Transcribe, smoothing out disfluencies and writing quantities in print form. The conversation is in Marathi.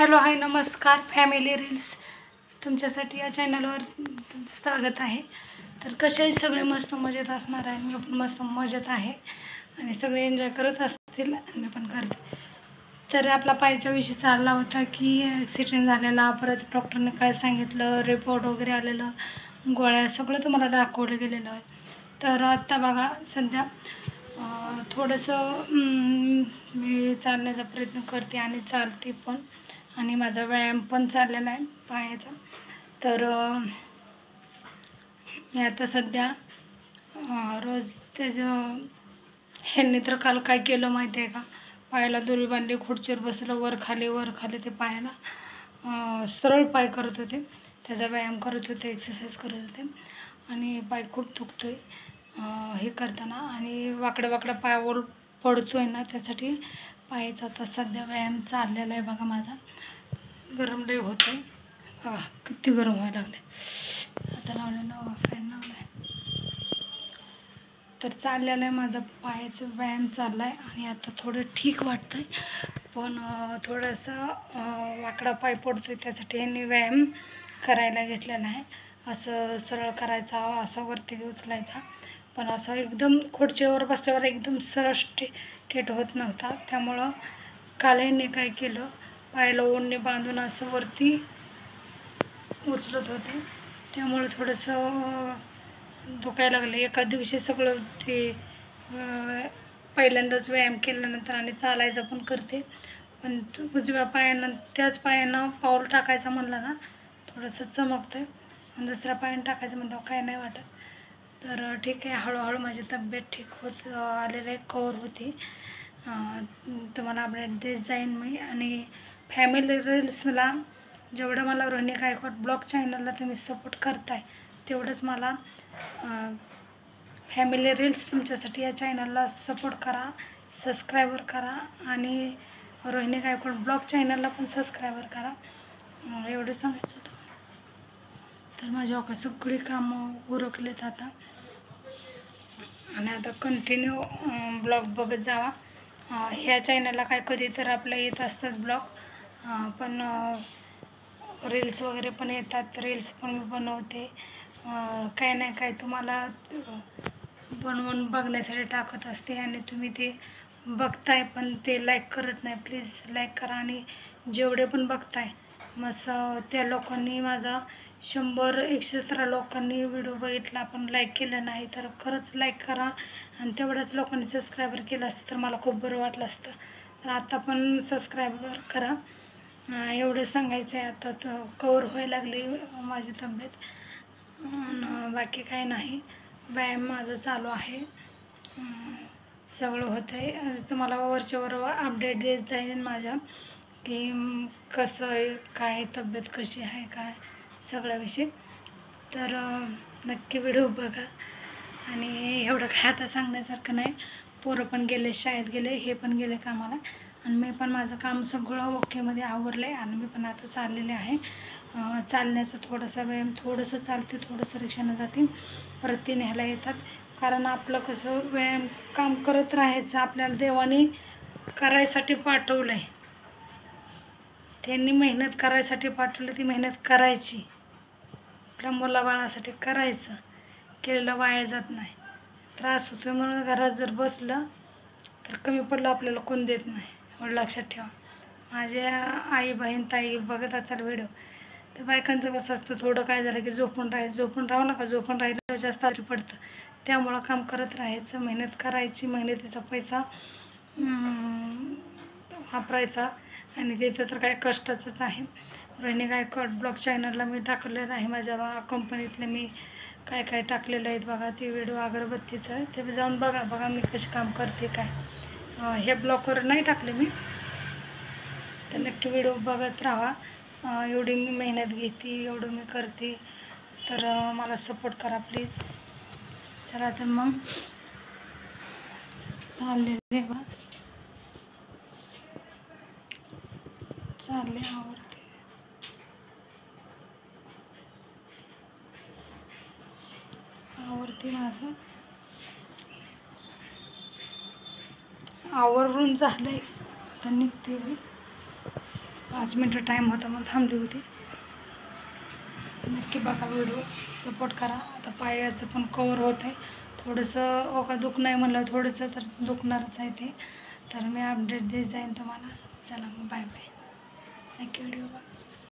हॅलो हाय नमस्कार फॅमिली रील्स तुमच्यासाठी या चॅनलवर तुमचं स्वागत आहे। तर कशाही सगळे मस्त मजेत असणार आहे, मी पण मस्त मजेत आहे आणि सगळे एन्जॉय करत असतील आणि मी पण करते। तर आपला पायचा विषय चालला होता की ॲक्सिडेंट झालेला, परत डॉक्टरने काय सांगितलं, रिपोर्ट वगैरे आलेलं, गोळ्या सगळं तुम्हाला दाखवलं गेलेलं आहे। तर आता बघा सध्या थोडंसं मी चालण्याचा प्रयत्न करते आणि चालते पण, आणि माझा व्यायाम पण चाललेला आहे पायाचा। तर मी आता सध्या रोज त्याचं ह्यांनी तर काल काय केलं माहिती आहे का, पायाला दोरी बांधली, खुर्चीवर बसलं, वर खाली ते पायाला सरळ पाय करत होते, त्याचा व्यायाम करत होते, एक्सरसाइज करत होते आणि पाय खूप दुखतोय हे करताना, आणि वाकडा पायावर पडतोय ना, त्यासाठी पायाचा आता सध्या व्यायाम चाललेला आहे। बघा माझा गरम लय होतं आहे, किती गरम व्हायला लागले। आता लावलेलं फॅन लावला आहे, तर चाललेलं आहे माझा पायाचा व्यायाम चालला आहे आणि आता थोडं ठीक वाटतं आहे। पण थोडंसं वाकडा पाय पडतो आहे, त्यासाठी यांनी व्यायाम करायला घेतलेला आहे। असं सरळ करायचा, असं वरती उचलायचा, पण असं एकदम खुर्चीवर बसल्यावर एकदम सरळ स्ट्रेट होत नव्हता। त्यामुळं काल यांनी काय केलं, पायाला ओढणी बांधून असं वरती उचलत होते, त्यामुळे थोडंसं दुखायला लागलं। एका दिवशी सगळं ते पहिल्यांदाच व्यायाम केल्यानंतर आणि चालायचं पण करते, पण उजव्या पायानं त्याच पायानं पाऊल टाकायचं म्हणलं ना थोडंसं चमकतं आहे, आणि दुसऱ्या पायानं टाकायचं म्हणल्यावर काय नाही वाटत। तर ठीक आहे, हळूहळू माझी तब्येत ठीक होत आलेली आहे, कवर होती। तुम्हाला अपडेट देत जाईन मी, आणि फॅमिली रील्सला जेवढं मला रोहिणी गायकवाड ब्लॉग चॅनलला तुम्ही सपोर्ट करताय, तेवढंच मला फॅमिली रील्स तुमच्यासाठी या चॅनलला सपोर्ट करा, सबस्क्रायबर करा, आणि रोहिणी गायकवाड ब्लॉग चॅनलला पण सबस्क्रायबर करा, एवढं सांगायचं होतं। तर माझ्या सगळी कामं उरकलेत आता, आणि आता कंटिन्यू ब्लॉग बघत जावा। ह्या चॅनलला काय कधी तर आपलं येत असतात ब्लॉग, पण रील्स वगैरे पण येतात, रील्स पण मी बनवते, काय नाही काय तुम्हाला बनवून बघण्यासाठी टाकत असते, आणि तुम्ही ते बघताय पण ते लाईक करत नाही। प्लीज लाईक करा, आणि जेवढे पण बघताय मग त्या लोकांनी माझा 100-117 लोकांनी व्हिडिओ बघितला पण लाईक केलं नाही, तर खरंच लाईक करा, आणि तेवढ्याच लोकांनी सबस्क्रायबर केलं असतं तर मला खूप बरं वाटलं असतं। तर आता पण सबस्क्रायबर करा, एवढं सांगायचं आहे। आता तर कवर व्हायला लागली माझी तब्येत, बाकी काही नाही, व्यायाम माझं चालू आहे, सगळं होतं आहे। तुम्हाला वरच्यावर अपडेट देत जाईल माझ्या की कसं आहे, काय तब्येत कशी आहे, काय सगळ्याविषयी। तर नक्की व्हिडिओ बघा, आणि एवढं काय आता सांगण्यासारखं नाही, पोरं पण गेले शाळेत गेले, हे पण गेले कामाला, आणि मी पण माझं काम सगळं ओकेमध्ये आवरलं आहे, आणि मी पण आता चाललेले आहे। चालण्याचं थोडासा व्यायाम, थोडंसं चालते, थोडंसं रिक्षानं जाते, परत ते न्यायला येतात, कारण आपलं कसं व्यायाम काम करत राहायचं, आपल्याला देवाने करायसाठी पाठवलं आहे, त्यांनी मेहनत करायसाठी पाठवलं, ती मेहनत करायची, आपल्या मुलाबाळासाठी करायचं, केलेलं वाया जात नाही। त्रास होतो म्हणून घरात जर बसलं तर कमी पडलं आपल्याला कोण देत नाही, एवढं लक्षात ठेवा। माझ्या आई बहीण ताई बघत असाल व्हिडिओ, तर बायकांचं कसं असतं, थोडं काय झालं की झोपून राहू नका, झोपून राहिलं जास्त आजारी पडतं, त्यामुळं काम करत राहायचं, मेहनत करायची, मेहनतीचा पैसा वापरायचा, आणि तिथं तर काय कष्टाचंच आहे। रोहिणी गायकवाड ब्लॉग चॅनलला मी टाकलेलं आहे, माझ्या कंपनीतले मी काय काय टाकलेलं आहेत बघा, ते व्हिडिओ अगरबत्तीचं आहे, ते जाऊन बघा मी कशी काम करते काय। हे ब्लॉगवर नाही टाकले मी, तर नक्की व्हिडिओ बघत राहा। एवढी मी मेहनत घेते, एवढं मी करते, तर मला सपोर्ट करा प्लीज। चला तर मग चालले आवडते माझं आवरून झालंय, आता निघते मी। 5 मिनटं टाईम होता मग थांबली होती. नक्की बघा व्हिडिओ, सपोर्ट करा. आता पायाचं पण कवर होत आहे थोडंसं, का दुखणं आहे म्हणलं थोडंसं तर दुखणारच आहे ते. तर मी अपडेट देत जाईन तुम्हाला. चला मग बाय बाय. नक्की व्हिडिओ बघा.